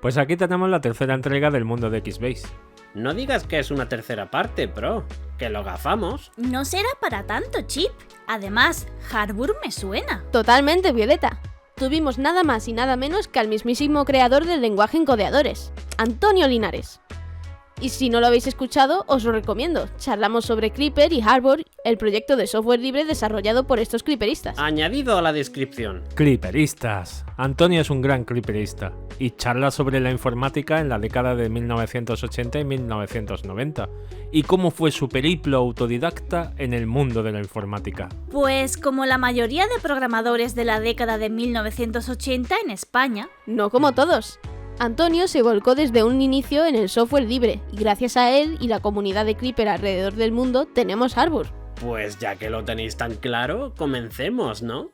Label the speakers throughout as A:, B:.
A: Pues aquí tenemos la tercera entrega del mundo de Xbase.
B: No digas que es una tercera parte, bro. Que lo gafamos.
C: No será para tanto, Chip. Además, Harbour me suena.
D: Totalmente, Violeta. Tuvimos nada más y nada menos que al mismísimo creador del lenguaje en codeadores, Antonio Linares. Y si no lo habéis escuchado, os lo recomiendo. Charlamos sobre Clipper y Harbour, el proyecto de software libre desarrollado por estos clipperistas.
B: Añadido a la descripción.
A: Clipperistas. Antonio es un gran clipperista y charla sobre la informática en la década de 1980 y 1990 y cómo fue su periplo autodidacta en el mundo de la informática.
C: Pues como la mayoría de programadores de la década de 1980 en España.
D: No como todos. Antonio se volcó desde un inicio en el software libre y gracias a él y la comunidad de Clipper alrededor del mundo tenemos Harbour.
B: Pues ya que lo tenéis tan claro, comencemos, ¿no?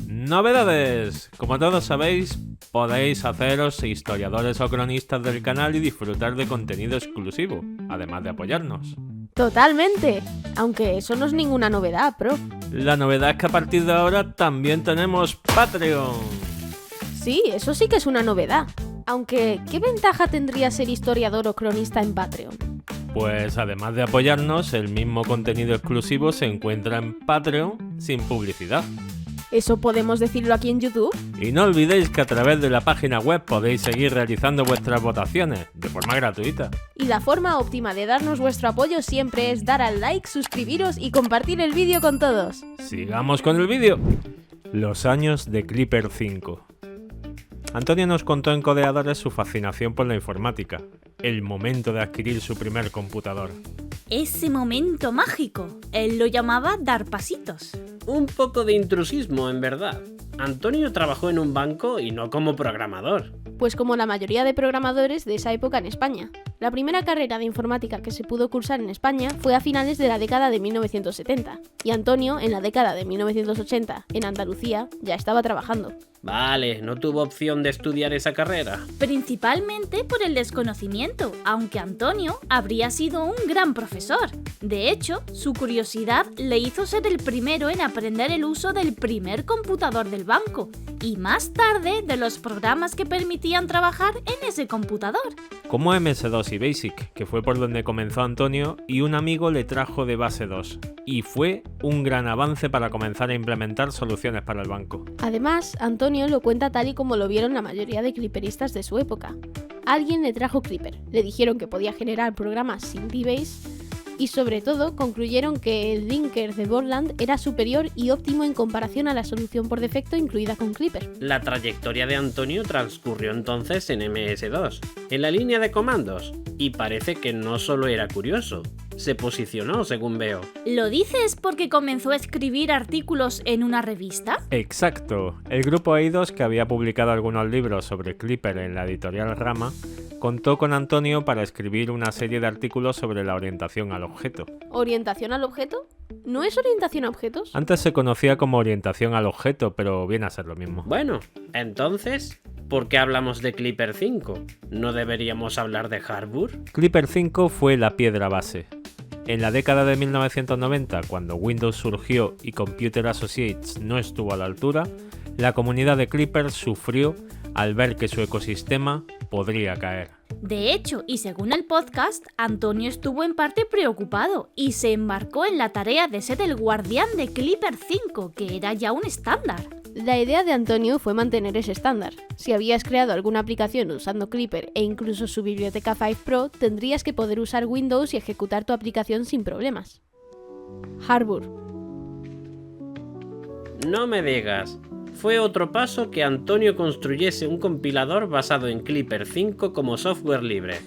A: Novedades. Como todos sabéis, podéis haceros historiadores o cronistas del canal y disfrutar de contenido exclusivo, además de apoyarnos.
D: Totalmente, aunque eso no es ninguna novedad, pro.
A: La novedad es que a partir de ahora también tenemos Patreon.
D: Sí, eso sí que es una novedad. Aunque, ¿qué ventaja tendría ser historiador o cronista en Patreon?
A: Pues además de apoyarnos, el mismo contenido exclusivo se encuentra en Patreon sin publicidad.
D: ¿Eso podemos decirlo aquí en YouTube?
A: Y no olvidéis que a través de la página web podéis seguir realizando vuestras votaciones de forma gratuita.
D: Y la forma óptima de darnos vuestro apoyo siempre es dar al like, suscribiros y compartir el vídeo con todos.
A: Sigamos con el vídeo. Los años de Clipper 5. Antonio nos contó en Codeadores su fascinación por la informática, el momento de adquirir su primer computador.
C: Ese momento mágico. Él lo llamaba dar pasitos.
B: Un poco de intrusismo, en verdad. Antonio trabajó en un banco y no como programador.
D: Pues como la mayoría de programadores de esa época en España. La primera carrera de informática que se pudo cursar en España fue a finales de la década de 1970, y Antonio, en la década de 1980, en Andalucía, ya estaba trabajando.
B: Vale, no tuvo opción de estudiar esa carrera.
C: Principalmente por el desconocimiento, aunque Antonio habría sido un gran profesor. De hecho, su curiosidad le hizo ser el primero en aprender el uso del primer computador del banco, y más tarde de los programas que permitían trabajar en ese computador.
A: Como MS2 y BASIC, que fue por donde comenzó Antonio, y un amigo le trajo de Base 2, y fue un gran avance para comenzar a implementar soluciones para el banco.
D: Además, Antonio lo cuenta tal y como lo vieron la mayoría de clipperistas de su época. Alguien le trajo Clipper, le dijeron que podía generar programas sin DBase y sobre todo concluyeron que el linker de Borland era superior y óptimo en comparación a la solución por defecto incluida con Clipper.
B: La trayectoria de Antonio transcurrió entonces en MS2, en la línea de comandos, y parece que no solo era curioso, se posicionó según veo.
C: ¿Lo dices porque comenzó a escribir artículos en una revista?
A: Exacto. El grupo Eidos, que había publicado algunos libros sobre Clipper en la editorial Rama, contó con Antonio para escribir una serie de artículos sobre la orientación al objeto.
D: ¿Orientación al objeto? ¿No es orientación a objetos?
A: Antes se conocía como orientación al objeto, pero viene a ser lo mismo.
B: Bueno, entonces, ¿por qué hablamos de Clipper 5? ¿No deberíamos hablar de Harbour?
A: Clipper 5 fue la piedra base. En la década de 1990, cuando Windows surgió y Computer Associates no estuvo a la altura, la comunidad de Clipper sufrió al ver que su ecosistema podría caer.
C: De hecho, y según el podcast, Antonio estuvo en parte preocupado y se embarcó en la tarea de ser el guardián de Clipper 5, que era ya un estándar.
D: La idea de Antonio fue mantener ese estándar. Si habías creado alguna aplicación usando Clipper e incluso su biblioteca 5 Pro, tendrías que poder usar Windows y ejecutar tu aplicación sin problemas. Harbour.
B: No me digas. Fue otro paso que Antonio construyese un compilador basado en Clipper 5 como software libre.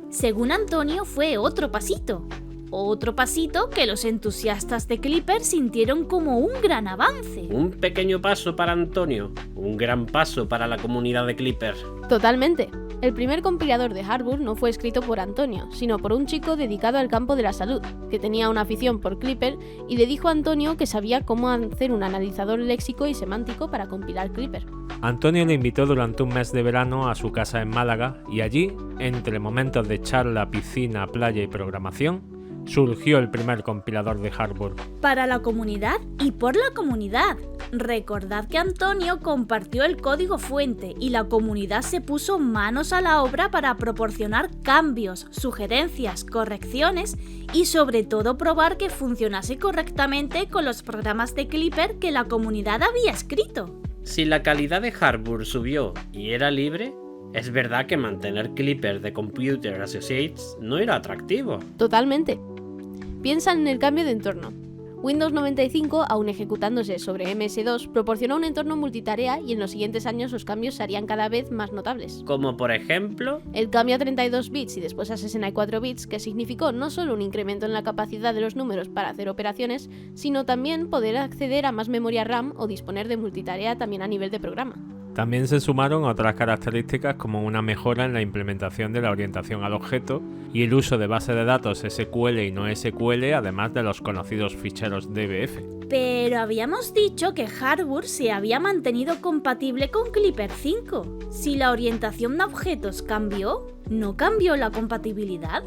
C: Según Antonio, fue otro pasito. Otro pasito que los entusiastas de Clipper sintieron como un gran avance.
B: Un pequeño paso para Antonio, un gran paso para la comunidad de Clipper.
D: Totalmente. El primer compilador de Harbour no fue escrito por Antonio, sino por un chico dedicado al campo de la salud, que tenía una afición por Clipper y le dijo a Antonio que sabía cómo hacer un analizador léxico y semántico para compilar Clipper.
A: Antonio le invitó durante un mes de verano a su casa en Málaga y allí, entre momentos de charla, piscina, playa y programación, surgió el primer compilador de Harbour.
C: Para la comunidad y por la comunidad. Recordad que Antonio compartió el código fuente y la comunidad se puso manos a la obra para proporcionar cambios, sugerencias, correcciones y sobre todo probar que funcionase correctamente con los programas de Clipper que la comunidad había escrito.
B: Si la calidad de Harbour subió y era libre, es verdad que mantener Clipper de Computer Associates no era atractivo.
D: Totalmente. Piensa en el cambio de entorno. Windows 95, aún ejecutándose sobre MS2, proporcionó un entorno multitarea y en los siguientes años los cambios se harían cada vez más notables.
B: Como por ejemplo,
D: El cambio a 32 bits y después a 64 bits, que significó no solo un incremento en la capacidad de los números para hacer operaciones, sino también poder acceder a más memoria RAM o disponer de multitarea también a nivel de programa.
A: También se sumaron otras características como una mejora en la implementación de la orientación al objeto y el uso de bases de datos SQL y no SQL, además de los conocidos ficheros DBF.
C: Pero habíamos dicho que Harbour se había mantenido compatible con Clipper 5. Si la orientación a objetos cambió, ¿no cambió la compatibilidad?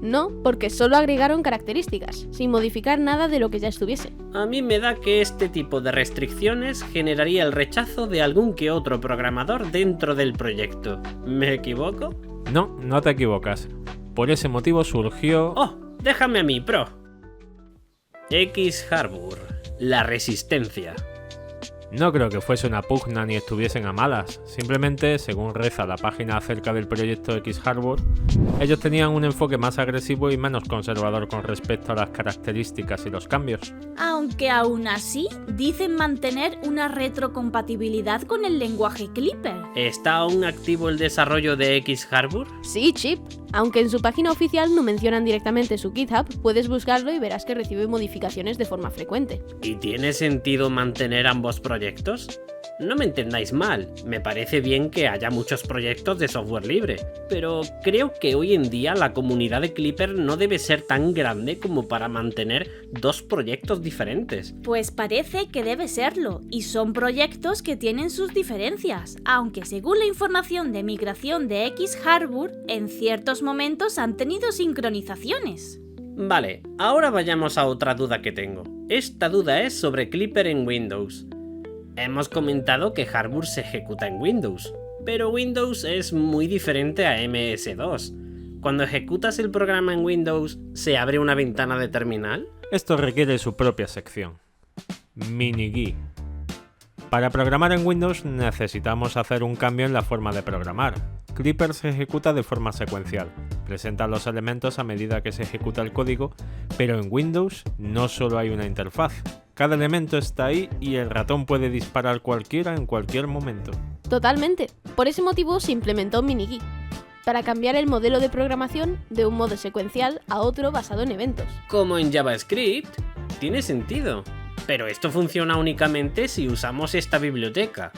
D: No, porque solo agregaron características, sin modificar nada de lo que ya estuviese.
B: a mí me da que este tipo de restricciones generaría el rechazo de algún que otro programador dentro del proyecto. ¿Me equivoco?
A: No, no te equivocas. Por ese motivo surgió...
B: ¡Oh! Déjame a mí, pro. X Harbour, la resistencia.
A: No creo que fuese una pugna ni estuviesen a malas, simplemente, según reza la página acerca del proyecto X Harbour, ellos tenían un enfoque más agresivo y menos conservador con respecto a las características y los cambios.
C: Aunque aún así, dicen mantener una retrocompatibilidad con el lenguaje Clipper.
B: ¿Está aún activo el desarrollo de X Harbour?
D: Sí, Chip. Aunque en su página oficial no mencionan directamente su GitHub, puedes buscarlo y verás que recibe modificaciones de forma frecuente.
B: ¿Y tiene sentido mantener ambos proyectos? No me entendáis mal, me parece bien que haya muchos proyectos de software libre, pero creo que hoy en día la comunidad de Clipper no debe ser tan grande como para mantener dos proyectos diferentes.
C: Pues parece que debe serlo, y son proyectos que tienen sus diferencias, aunque según la información de migración de X Harbour, en ciertos momentos han tenido sincronizaciones.
B: Vale, ahora vayamos a otra duda que tengo. Esta duda es sobre Clipper en Windows. Hemos comentado que Harbour se ejecuta en Windows, pero Windows es muy diferente a MS2. Cuando ejecutas el programa en Windows, ¿se abre una ventana de terminal?
A: Esto requiere su propia sección. MiniGui. Para programar en Windows necesitamos hacer un cambio en la forma de programar. Clipper se ejecuta de forma secuencial, presenta los elementos a medida que se ejecuta el código, pero en Windows no solo hay una interfaz. Cada elemento está ahí y el ratón puede disparar cualquiera en cualquier momento.
D: Totalmente. Por ese motivo se implementó MiniGui, para cambiar el modelo de programación de un modo secuencial a otro basado en eventos.
B: Como en JavaScript, tiene sentido. Pero esto funciona únicamente si usamos esta biblioteca.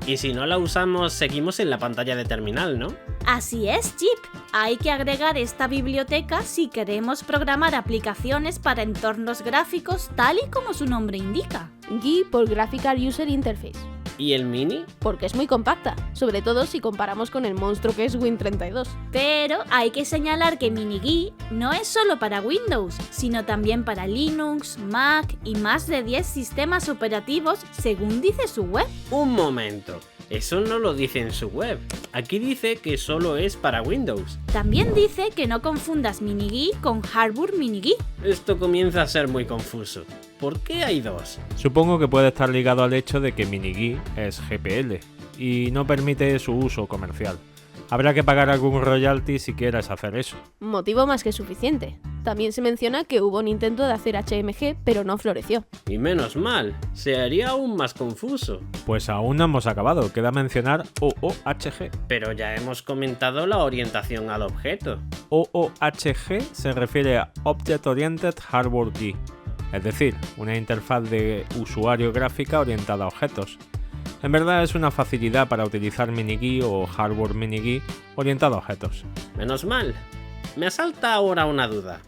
B: Y si no la usamos, seguimos en la pantalla de terminal, ¿no?
C: Así es, Chip. Hay que agregar esta biblioteca si queremos programar aplicaciones para entornos gráficos tal y como su nombre indica.
D: GUI por Graphical User Interface,
B: ¿Y el Mini?
D: porque es muy compacta, sobre todo si comparamos con el monstruo que es Win32.
C: Pero hay que señalar que MiniGui no es solo para Windows, sino también para Linux, Mac y más de 10 sistemas operativos según dice su web.
B: Un momento, eso no lo dice en su web. Aquí dice que solo es para Windows.
C: También dice que no confundas MiniGui con Harbour MiniGui.
B: Esto comienza a ser muy confuso. ¿Por qué hay dos?
A: Supongo que puede estar ligado al hecho de que MiniGui es GPL y no permite su uso comercial. Habrá que pagar algún royalty si quieres hacer eso.
D: Motivo más que suficiente. También se menciona que hubo un intento de hacer HMG, pero no floreció.
B: Y menos mal, se haría aún más confuso.
A: Pues aún no hemos acabado, queda mencionar OOHG.
B: Pero ya hemos comentado la orientación al objeto.
A: OOHG se refiere a Object Oriented Hardware GUI, es decir, una interfaz de usuario gráfica orientada a objetos. En verdad es una facilidad para utilizar MiniGui o Hardware MiniGui orientado a objetos.
B: Menos mal. Me asalta ahora una duda.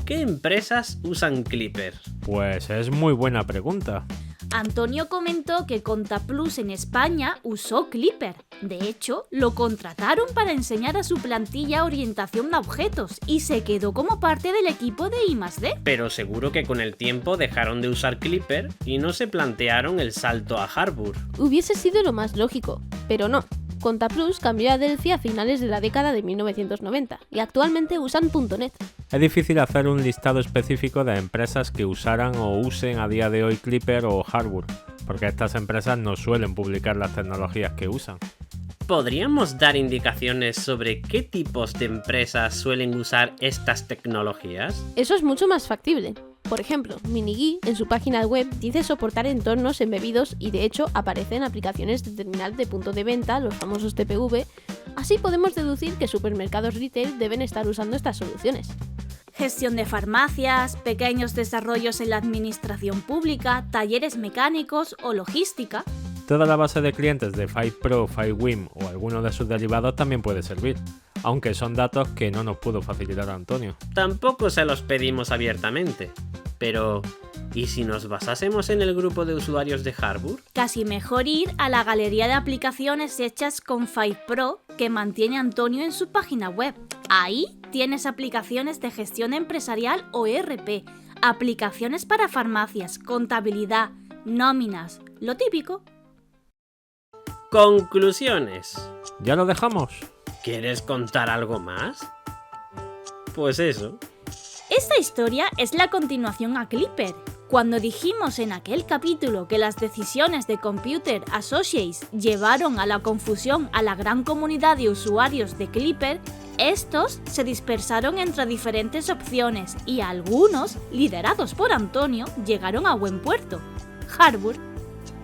B: ¿Qué empresas usan Clipper?
A: Pues es muy buena pregunta.
C: Antonio comentó que ContaPlus en España usó Clipper. De hecho, lo contrataron para enseñar a su plantilla orientación a objetos y se quedó como parte del equipo de I+D.
B: Pero seguro que con el tiempo dejaron de usar Clipper y no se plantearon el salto a Harbour.
D: Hubiese sido lo más lógico, pero no. Contaplus cambió a Delphi a finales de la década de 1990 y actualmente usan .NET.
A: Es difícil hacer un listado específico de empresas que usaran o usen a día de hoy Clipper o Harbour, porque estas empresas no suelen publicar las tecnologías que usan.
B: ¿Podríamos dar indicaciones sobre qué tipos de empresas suelen usar estas tecnologías?
D: Eso es mucho más factible. Por ejemplo, MiniGui en su página web dice soportar entornos embebidos y de hecho aparecen aplicaciones de terminal de punto de venta, los famosos TPV, así podemos deducir que supermercados retail deben estar usando estas soluciones.
C: Gestión de farmacias, pequeños desarrollos en la administración pública, talleres mecánicos o logística.
A: Toda la base de clientes de FilePro, FileWim o alguno de sus derivados también puede servir, aunque son datos que no nos pudo facilitar Antonio.
B: Tampoco se los pedimos abiertamente, pero ¿y si nos basásemos en el grupo de usuarios de Harbour?
C: Casi mejor ir a la galería de aplicaciones hechas con FilePro que mantiene Antonio en su página web. Ahí tienes aplicaciones de gestión empresarial o ERP, aplicaciones para farmacias, contabilidad, nóminas, lo típico.
B: Conclusiones.
A: ¿Ya lo dejamos?
B: ¿Quieres contar algo más? Pues eso.
C: Esta historia es la continuación a Clipper. Cuando dijimos en aquel capítulo que las decisiones de Computer Associates llevaron a la confusión a la gran comunidad de usuarios de Clipper, estos se dispersaron entre diferentes opciones y algunos, liderados por Antonio, llegaron a buen puerto, Harbour.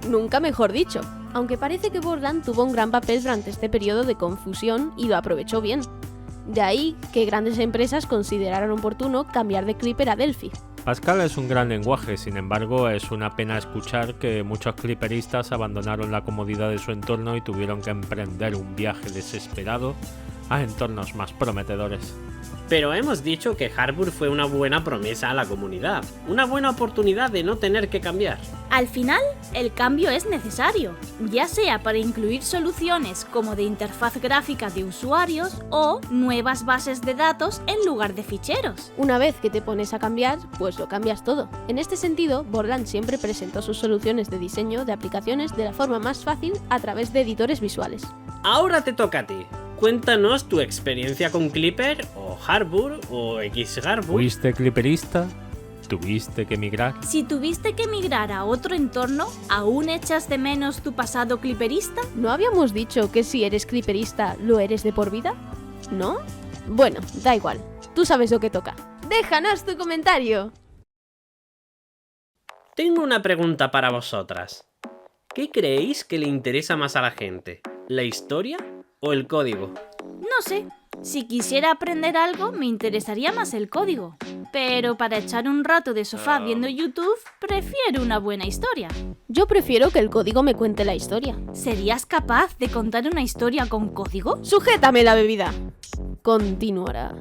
D: Nunca mejor dicho, aunque parece que Borland tuvo un gran papel durante este periodo de confusión y lo aprovechó bien. De ahí que grandes empresas consideraron oportuno cambiar de Clipper a Delphi.
A: Pascal es un gran lenguaje, sin embargo es una pena escuchar que muchos clipperistas abandonaron la comodidad de su entorno y tuvieron que emprender un viaje desesperado a entornos más prometedores.
B: Pero hemos dicho que Harbour fue una buena promesa a la comunidad, una buena oportunidad de no tener que cambiar.
C: Al final, el cambio es necesario, ya sea para incluir soluciones como de interfaz gráfica de usuarios o nuevas bases de datos en lugar de ficheros.
D: Una vez que te pones a cambiar, pues lo cambias todo. En este sentido, Borland siempre presentó sus soluciones de diseño de aplicaciones de la forma más fácil a través de editores visuales.
B: Ahora te toca a ti. Cuéntanos tu experiencia con Clipper o Harbour o Xharbour.
A: ¿Fuiste clipperista? ¿Tuviste que migrar?
C: Si tuviste que migrar a otro entorno, ¿aún echas de menos tu pasado clipperista?
D: ¿No habíamos dicho que si eres clipperista lo eres de por vida? ¿No? Bueno, da igual. Tú sabes lo que toca. ¡Déjanos tu comentario!
B: Tengo una pregunta para vosotras. ¿Qué creéis que le interesa más a la gente? ¿La historia o el código?
C: No sé. Si quisiera aprender algo, me interesaría más el código. Pero para echar un rato de sofá viendo YouTube, prefiero una buena historia.
D: Yo prefiero que el código me cuente la historia.
C: ¿Serías capaz de contar una historia con código?
D: ¡Sujétame la bebida! Continuará.